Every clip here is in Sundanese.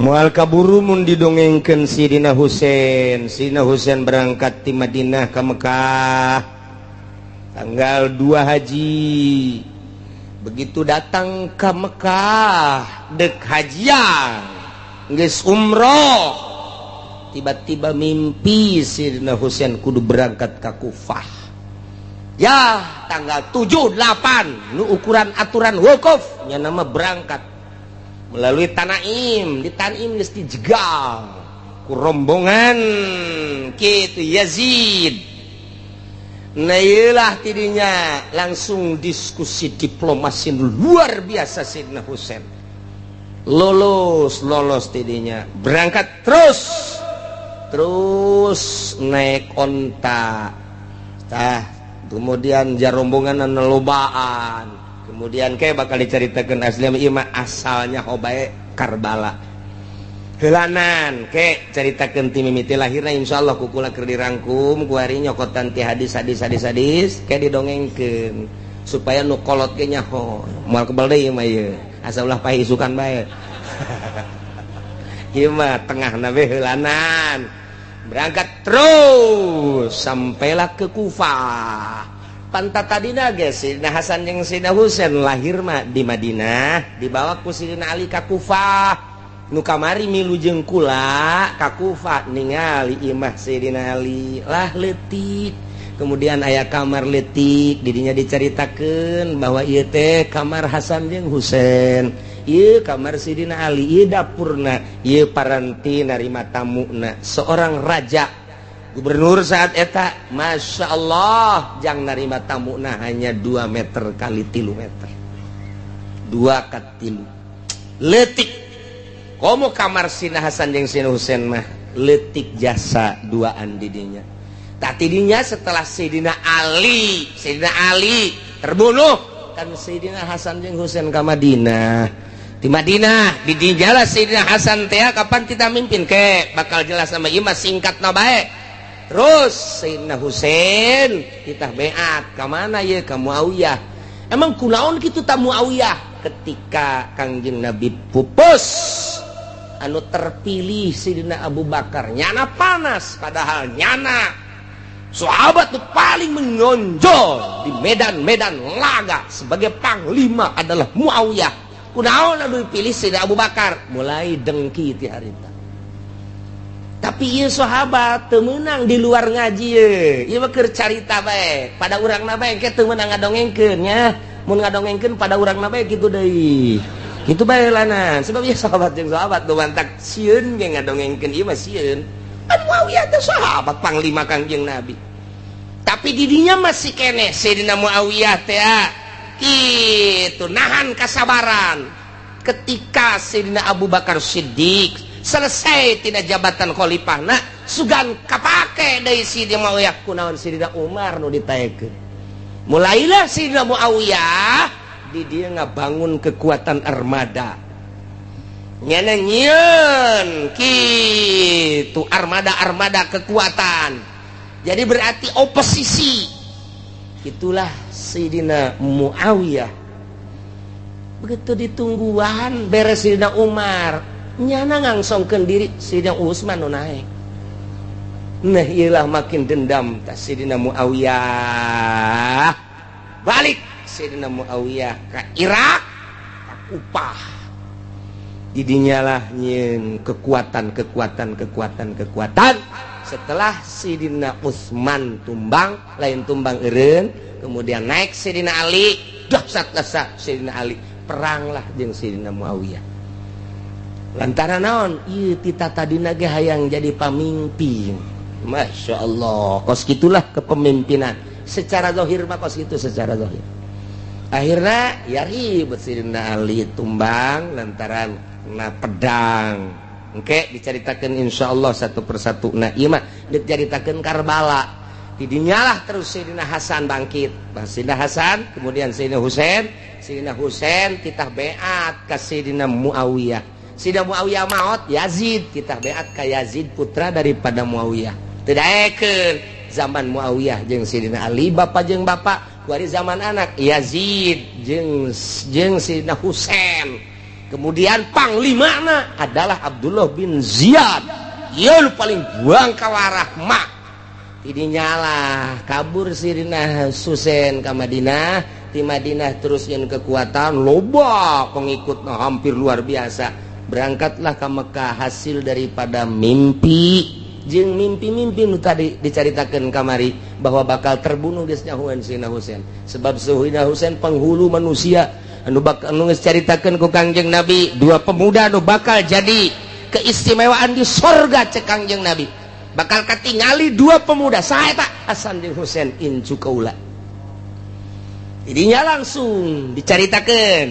Mual kaburu mun didongengkeun Sidina Husein. Sidina Husein berangkat di Madinah ke Mekah tanggal 2 haji. Begitu datang ke Mekah dek hajian geus umroh, tiba-tiba mimpi Sidina Husein kudu berangkat ke Kufah. Ya tanggal 7, 8 nu ukuran aturan wukuf nya nama berangkat melalui Tanaim. Di Tanaim geus dijegal ku rombongan kitu Yazid. Nah iyalah tidinya langsung diskusi diplomasi luar biasa. Sidina Husein lolos tidinya berangkat terus naik onta kemudian jarombongan nelobaan, kemudian kayak bakal diceritakan asli ima asalnya hobae Karbala helanan kayak ceritakan tim mimiti lahirnya insyaallah kukula keur dirangkum ku hari nyokotan ti hadis kayak didongengkeun supaya nu kolot ge nyaho moal kebal deui mah ieu asa ulah pahisukan bae. Ieu mah tengahna we helanan berangkat terus sampailah ke Kufah. Pantat tadina guys, Sidina Hasan jeung Sidina Husein lahir mah di Madinah, dibawa ku Sidina Ali ka Kufah. Nu kamari milu jeung kula ka Kufah ningali imah Sidina Ali lah leutik. Kemudian aya kamar leutik, didinya diceritakeun bahwa ieu teh kamar Hasan jeung Husein. Ieu kamar Sidina Ali, ieu dapurna, ieu paranti narima tamuna seorang raja gubernur saat eta. Masya Allah jang narima tamuna hanya 2 meter kali 3 meter 2 ka 3 leutik. Komo kamar Sidina Hasan jeung Sidina Husein mah leutik jasa duaan didinya. Tak tidinya setelah Sidina Ali terbunuh kan Sidina Hasan jeung Husein ka Madinah. Di Madinah didinya Sidina Hasan teh kapan kita mimpin ke bakal jelas sama imah singkatna bae. Terus Sidina Husein kita beat ka mana ye ka Muawiyah. Emang kunaon kitu ta Muawiyah? Ketika Kangjeng Nabi pupus anu terpilih Sidina Abu Bakar nyana panas, padahal nyana sahabat itu paling menonjol di medan-medan laga sebagai panglima adalah Muawiyah. Kunaon anu dipilih Sidina Abu Bakar? Mulai dengki ti harita. Tapi ieu sahabat teu meunang di luar ngaji ye. Ieu mah keur carita bae. Pada urangna bae ke teu meunang ngadongengkeun nya. Mun ngadongengkeun pada urangna bae kitu deui. Kitu bae lanan. Sebab ieu sahabat jeung sahabat teu mantak sieun ge ngadongengkeun ieu mah sieun. Muawiyah teh sahabat panglima Kangjeng Nabi. Tapi didinya masih keneh Sayyidina Muawiyah teh itu nahan kesabaran ketika Sayyidina Abu Bakar Siddiq selesai tina jabatan khalifah nah sugan kapake deui Sayyidina Muawiyah kunaon Sayyidina Umar nu ditaekeun. Mulailah Sayyidina Muawiyah di dia ngabangun kekuatan armada nyeun kitu armada kekuatan. Jadi berarti oposisi. Itulah Sayyidina Muawiyah. Begitu ditungguan beres Sayyidina Umar nyana ngangsongkeun diri Sayyidina Utsman nu naik. Nah iyalah makin dendam ta Sayyidina Muawiyah. Balik Sayyidina Muawiyah ke Irak, ka Kufah. Didinyalah nyeun kekuatan. Setelah Sayyidina Utsman tumbang, lain tumbang eureun, kemudian naik Sayyidina Ali, dahsyat Sayyidina Ali, peranglah jeung Sayyidina Muawiyah. Lantaran naon? Ieu tita tadina ge hayang jadi pamimpin. Masya Allah, kos gitulah kepemimpinan. Secara zahir mah kos gitu secara zahir. Akhirnya ya ribet Sayyidina Ali tumbang lantaran kena pedang. Oke, diceritakan insyaallah satu persatu. Nah iya mah diceritakan Karbala. Didinyalah terus Sayyidina Hasan bangkit. Sayyidina Hasan, kemudian Sayyidina Husein. Sayyidina Husein kita beat ke Sayyidina Muawiyah. Sayyidina Muawiyah maut, Yazid kita beat ke Yazid putra daripada Muawiyah. Tedaekeun zaman Muawiyah jeung Sayyidina Ali bapak jeung bapak. Kuari zaman anak Yazid jeung Sayyidina Husein. kemudian panglimana adalah Abdullah bin Ziyad, ieu nu paling buang kawarah mak. Tidinya lah kabur Sirina Husain ke Madinah, di Madinah terus yang kekuatan loba pengikutnya hampir luar biasa. Berangkatlah ke Mekah hasil daripada mimpi jeung mimpi-mimpi nu tadi dicaritakeun kamari bahwa bakal terbunuh geus nyahoan Sirina Husain. Sebab Sirina Husain penghulu manusia anu bakal anu geus caritakeun ku Kangjeng Nabi, dua pemuda anu bakal jadi keistimewaan di sorga cek Kangjeng Nabi. Bakal katingali dua pemuda saya tak Hasan jeung Husain incu kaula. Jadinya langsung dicaritakeun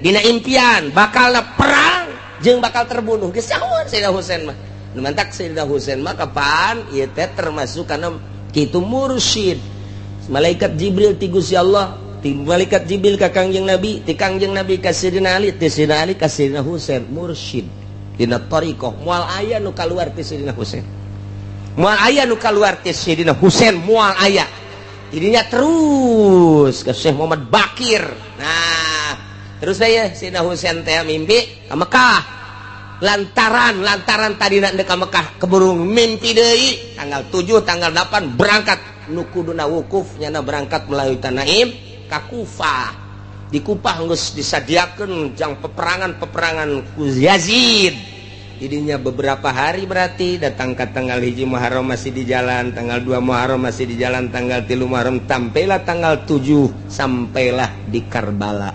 dina impian bakal perang jeung bakal terbunuh geus nyahoan Sayyidina Husain mah. Nu mantak Sayyidina Husain mah kapan ieu teh termasuk kana kitu mursyid. Malaikat Jibril ti Gusti Allah, ti malaikat Jibril ka Kangjeng Nabi, ti Kangjeng Nabi ka Sayyidina Ali, ti Sayyidina Ali ka Sayyidina Husain mursyid. Dina thariqah moal aya nu kaluar ti Sayyidina Husain. Moal aya nu kaluar ti Sayyidina Husain moal aya. Jadinya terus ke Syekh Muhammad Bakir. Nah, terus saya Sayyidina Husain teh mimpi ka Mekah. Lantaran tadina deuk ka Mekah keburu mimpi deui tanggal 7 tanggal 8 berangkat nu kuduna wukuf nyana berangkat melalui Tanaim ka Kufah. Di Kufah geus disadiakeun jang peperangan ku Yazid. Jadinya beberapa hari berarti datang ke tanggal 1 Muharram masih di jalan, tanggal 2 Muharram masih di jalan, tanggal 3 Muharram sampailah tanggal 7 sampailah di Karbala.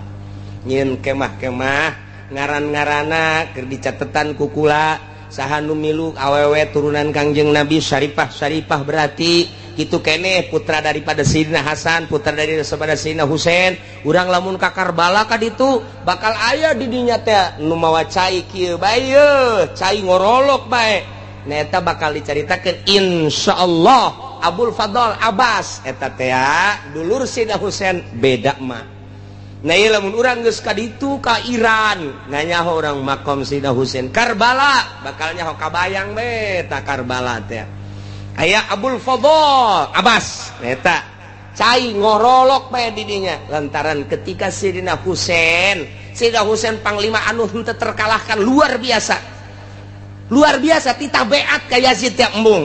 Nyin kemah-kemah ngaran-ngarana keur dicatetan ku kula saha nu milu awewe turunan Kangjeng Nabi syarifah berarti kitu keneh putra daripada Sayyidina Hasan, putra daripada Sayyidina Husain. Urang lamun ka Karbala ka ditu bakal aya di dinya teh nu mawa cai kieu bae cai ngorolok bae. Nah eta bakal dicaritakeun insyaallah Abul Fadl Abbas eta teh dulur Sayyidina Husain beda mah. Nah ieu lamun urang geus ka ditu ka Iran nganyaho urang makom Sayyidina Husain Karbala bakal nyaho kabayang be ta Karbala teh. Aya Abul Fadl Abbas eta cai ngorolok bae di dinya lantaran ketika Sayyidina Husain panglima anu henteu terkalahkan luar biasa titah beat ka Yazid teh embung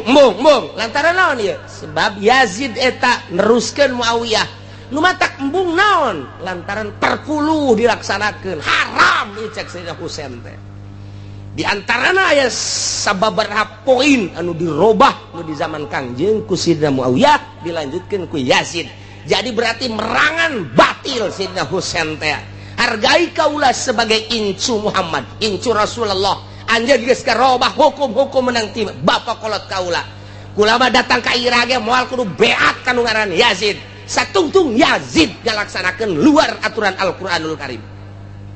lantaran naon ieu sebab Yazid eta neruskeun Muawiyah nu matak embung naon lantaran perpuluh dilaksanakeun haram ieu cek Sayyidina Husain teh. Di antarana aya sababaraha poin anu dirobah nu di zaman Kangjeng ku Sayyidina Muawiyah dilanjutkeun ku Yazid. Jadi berarti merangan batil Sayyidina Husain teh. Hargai kaula sebagai incu Muhammad, incu Rasulullah. Anjeun geus karobah hukum-hukum menang ti bapa kolot kaula. Kula mah datang ka Irak ge moal kudu beat kanu ngaran Yazid. Satungtung Yazid ngalaksanakeun luar aturan Al-Qur'anul Karim.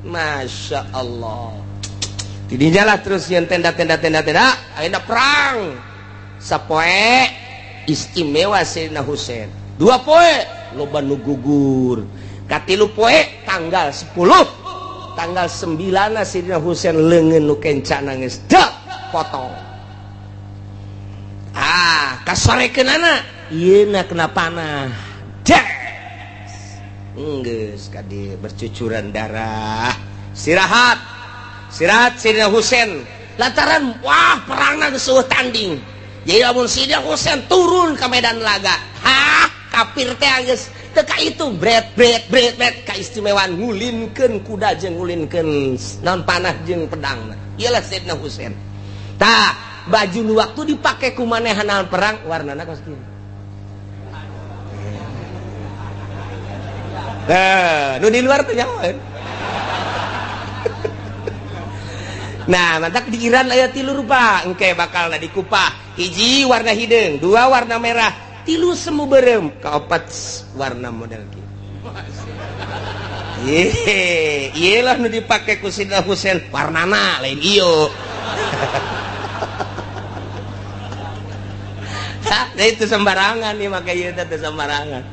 Masya Allah. Tidinya lah terus yang tenda ayeuna perang sapoe istimewa Sayyidina Husain 2 poe loba nu gugur katilu poe tanggal 10 tanggal 9 Sayyidina Husain leungeun nu kencana geus potong kasorekeunana ieuna kenapana geus kadi bercucuran darah istirahat Sayyidina Husain lantaran wah perangna geus eueuh tanding. Jadi lamun Sayyidina Husain turun ke medan laga, kafir teh geus teu ka itu bret kaistimewaan ngulinkeun kuda jeung ngulinkeun naon panah jeung pedangna. Iyalah Sayyidina Husain. Tah, baju nu waktu dipake ku manehanna perang warnana kaos kieu. Nu di luar teh nyahoan. Nah, mantak di Iran aya 3 rupa engke bakalna di Kupah. 1 warna hideung, 2 warna merah, 3 semu beureum, kaopat warna model kieu. Ieu lah nu dipake ku Sayyidina Husain warnana lain ieu. Nah itu sembarangan nih maka ieu teh sembarangan.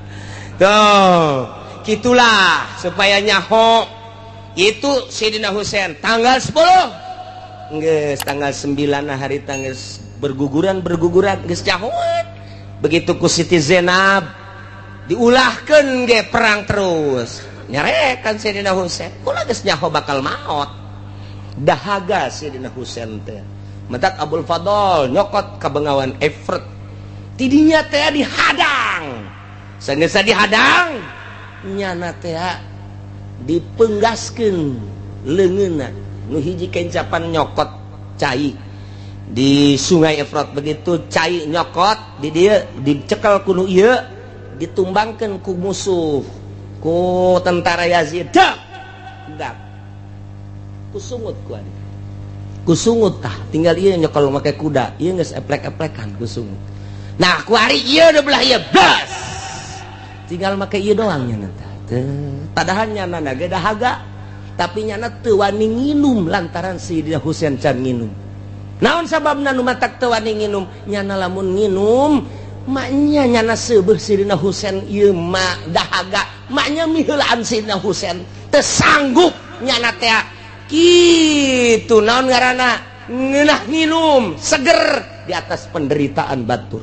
Tuh, gitulah supaya nyaho itu Sayyidina Husain tanggal 10 geus tanggal 9 hari tanggal berguguran geus nyahoan begitu ku Siti Zainab diulahkeun ge perang terus nyarekan Sayyidina Husain kula geus nyaho bakal maot dahaga Sayyidina Husain teh. Mentak Abul Fadl nyokot ka Bengawan Efrat. Tidinya teh dihadang. Sageus dihadang nyana teh dipenggaskeun leungeunna. Nu hiji kencapan nyokot cai di Sungai Efrat, begitu cai nyokot di dieu dicekel ku nu ieu ditumbangkeun ku musuh ku tentara Yazid. Dak kusungut ku ari kusungut tah tinggal ieu nyokol make kuda ieu geus eplek-eplekan kusungut. Nah ku ari ieu da belah ieu bas tinggal make ieu doang nya tah padahal nyana ge dahaga tapi nyana teu wani nginum lantaran Sayyidina Husain can nginum. Naon sababna nu matak teu wani nginum? Nyana lamun nginum maknya nyana seubeuh Sayyidina Husain ieu mak dahaga maknya miheulaan Sayyidina Husain teu sanggup nyana teh kitu. Naon ngaranna? Ngeunah nginum seger di atas penderitaan batur.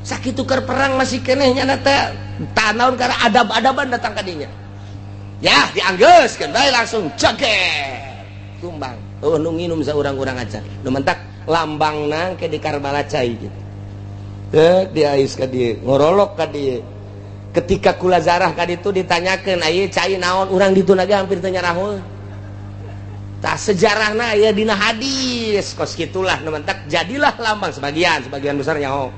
Sakitu keur perang masih keneh nyana teh tanaun karena adab-adaban datang ka dinya. Ya dianggeuskeun bae langsung jeger tumbang. Oh nu nginum saurang-urang acan. Nu mentak lambangna ke di Karbala cai gitu. Diais ka dieu, ngorolok ka dieu. Ketika kula zarah ka ditu ditanyakeun, "Aya cai naon?" Urang ditu naga hampir teu nyaraheun. Tah sejarahna aya dina hadis, kos kitulah nu mentak jadilah lambang sebagian besar nyaho.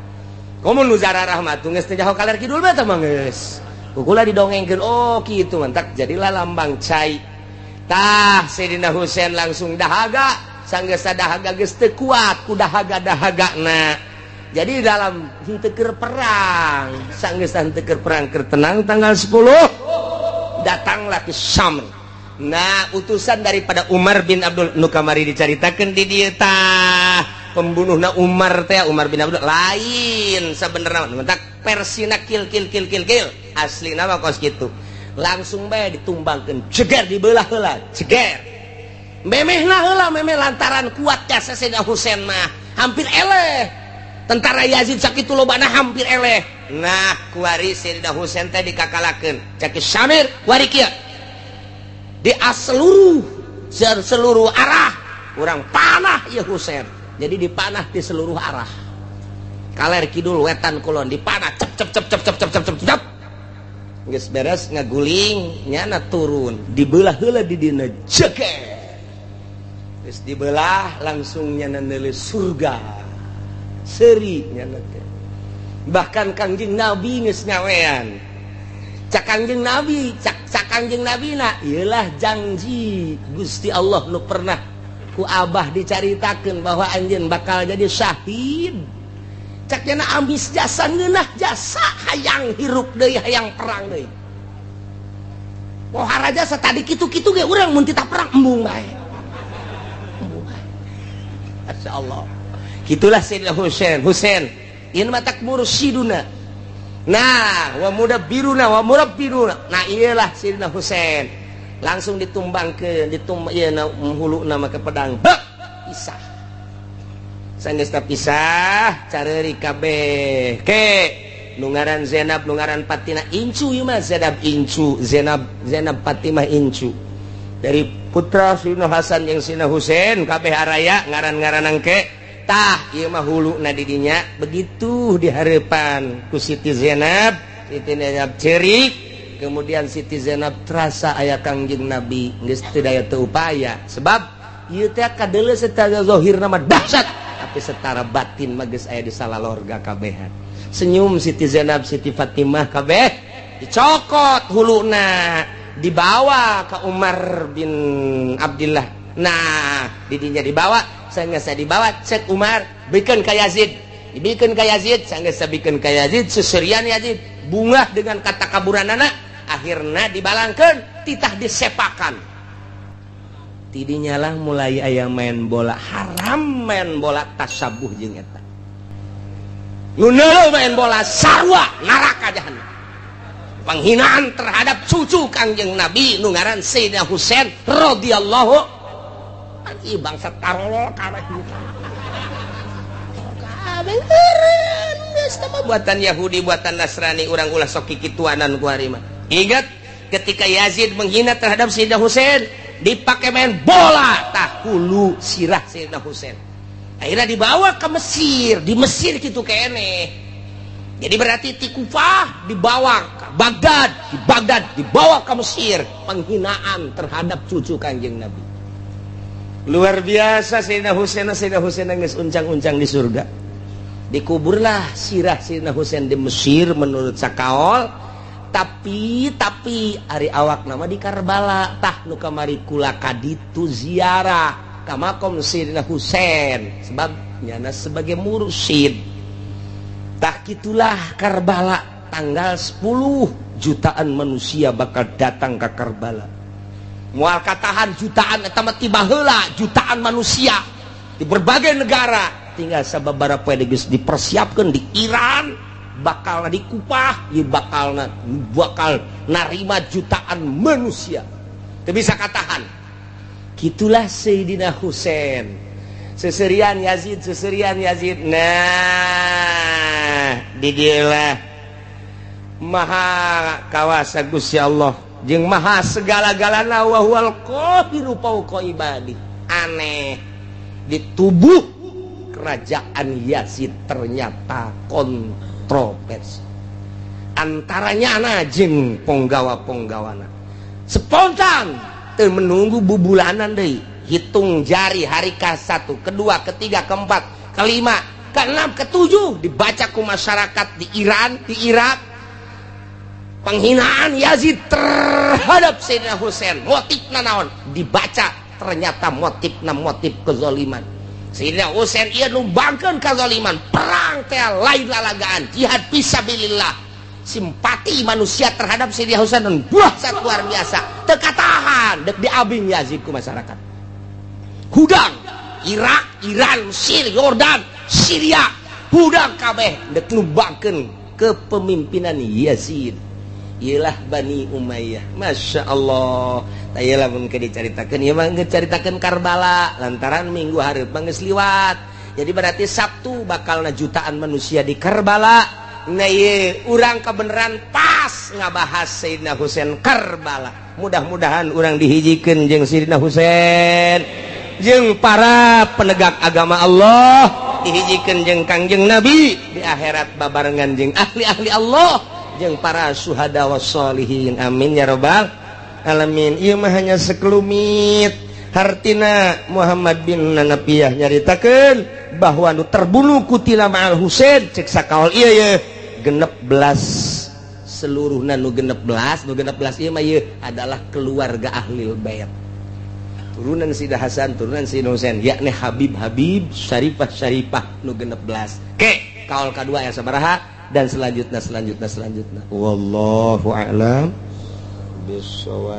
Komun nu zarah rahmat geus teu nyaho kaler kidul mah tah mah geus. Kukula didongengkeun, oh kitu mentak jadilah lambang cai. Tah Sayyidina Husain langsung dahaga, sanggeus dahaga geus teu kuat ku dahaga-dahagana. Jadi dalam henteu keur perang, sanggeus henteu keur perang keur tenang tanggal 10 datanglah ke Syam. Nah, utusan daripada Umar bin Abdul nu kamari dicaritakeun di dieu tah pembunuhna Umar teh Umar bin Abdul lain sabenerna mentak persina kill aslina mah kos kitu. Langsung bae ditumbangkeun jeger dibelah heula jeger. Memehna heula memeh lantaran kuat jasa Sayyidina Husain mah hampir eleh. Tentara Yazid sakitu lobana hampir eleh. Nah, kuari Sayyidina Husain teh dikakalakeun. Caki Syamir kuari kieu. Di seluruh arah urang panah ieu Husain. Jadi dipanah di seluruh arah. Kaler kidul wetan kulon dipanah cep. Geus beres ngaguling nyana turun dibelah heula di dina jeger. Geus dibelah langsung nyana neuleus surga. Seri nyana teh. Bahkan Kangjeng Nabi geus ngawean. Cak Kangjeng Nabi, cak Kangjeng Nabina ieulah janji Gusti Allah nu pernah ku Abah dicaritakeun bahwa anjeun bakal jadi syahid. Cak cenah amis jasa ngeunah jasa hayang hirup deui hayang perang deui. Pohara jasa tadi kitu-kitu ge urang mun tita perang embung bae. Masyaallah. Kitulah Sayyidina Husain ieu mah tak mursyiduna. Nah, wa mudabbiruna wa murabbiruna. Nah, iyalah Sayyidina Husain. Langsung ditumbangkeun, ieu huluna make pedang. Bek pisah. Sanggeus pisah, careuri kabeh. Ke nu ngaran Zainab, nu ngaran Fatimah Incu ieu mah Zainab Incu, Zainab Fatimah Incu. Dari putra Sayyidina Hasan jeung Sayyidina Husain kabeh araya ngaran-ngaranang ke tah ieu mah huluna di dinya begitu dihareupan ku Siti Zainab cerik. Kemudian Siti Zainab terasa aya Kangjeng Nabi geus teu daya teu upaya sebab ieu teh kadeuleu secara zahirna mah dahsyat tapi secara batin mah geus aya di salalorga kabehan. Senyum Siti Zainab Siti Fatimah kabeh dicokot huluna dibawa ke Umar bin Abdullah. Nah didinya dibawa sanggeus dibawa cek Umar bikeun ka Yazid, dibikeun ka Yazid sanggeus sabikeun ka Yazid susurian Yazid bungah dengan kata kaburanana akhirna dibalangkeun titah disepakan. Tidinya lah mulai aya main bola haram, main bola tasabuh jeung eta. Nu neuleuh main bola sarwa neraka jahanam. Penghinaan terhadap cucu Kangjeng Nabi nu ngaran Sayyidina Husain radhiyallahu anhu bangsa tarolol kabeh kabeh geus buatan Yahudi buatan Nasrani urang ulah sok kikituanan ku ari mah. Ingat ketika Yazid menghina terhadap Sayyidina Husain dipakai main bola tah hulu sirah Sayyidina Husain. Akhirnya dibawa ke Mesir, di Mesir gitu kene. Jadi berarti ti Kufah dibawa ke Baghdad, di Baghdad dibawa ke Mesir, penghinaan terhadap cucu Kanjeng Nabi. Luar biasa Sayyidina Husain geus uncang-uncang di surga. Dikuburlah sirah Sayyidina Husain di Mesir menurut sakaol, tapi ari awak nama di Karbala tah nu kamari kula kaditu ziarah ka makom Sayyidina Husain sebab nyana sebagai mursyid. Tah kitulah Karbala tanggal 10 jutaan manusia bakal datang ke Karbala. Moal katahan jutaan eta mah ti baheula jutaan manusia di berbagai negara. Tinggal sababaraha poe geus dipersiapkeun di Iran bakal di Kufah ieu bakal narima jutaan manusia. Teu bisa katahan. Kitulah Sayyidina Husain. Seserian Yazid. Nah, di dieulah maha kawasa Gusti Allah jeung maha segala-galana wa huwal qahiru fawqa ibadi. Aneh, di tubuh kerajaan Yazid ternyata kontroversi. Antaranya ana jeung ponggawa-ponggawana spontan teu menunggu bubulanan deui, hitung jari hari ke-1, kedua, ketiga, keempat, kelima, keenam, ketujuh dibaca ku masyarakat di Iran, di Irak. Penghinaan Yazid terhadap Sayyidina Husain, motifna naon? Dibaca, ternyata motifna motif kezaliman. Sayyidina Husain ieu numbangkeun kezaliman, perang teh lain lalagaan, jihad fisabilillah. Simpati manusia terhadap Sayyidina Husain buah satu luar biasa. Teu katahan dek diabing Yazid ku masyarakat. Hudang Irak, Iran, Mesir, Yordan, Syria, hudang kabeh dek numbangkeun kepemimpinan Yazid. Ialah Bani Umayyah. Masya Allah. Tayalah mun ke dicaritakeun ieu mah dicaritakeun Karbala lantaran minggu hareup mah geus liwat. Jadi berarti Sabtu bakalna jutaan manusia di Karbala. Nah ieu urang kebenaran pas ngabahas Sayyidina Husain Karbala. Mudah-mudahan urang dihijikeun jeung Sayyidina Husain jeung para penegak agama Allah, dihijikeun jeung Kangjeng Nabi di akhirat babarengan jeung ahli-ahli Allah jeung para syuhada was sholihin. Amin ya rabbal alamin. Ieu mah hanya sekelumit hartina Muhammad bin Nanafiyah nyaritakeun bahwa nu terbunuh kutila ma'al Husain cek sakaol ieu ye genep belas seluruhna nu genep belas ieu mah ieu adalah keluarga ahli bait, turunan Sayyidina Hasan, turunan Sayyidina Husain, yakni Habib Syarifah nu genep belas. Ke kaul kadua aya sabaraha dan selanjutnya wallahu a'lam bishawab.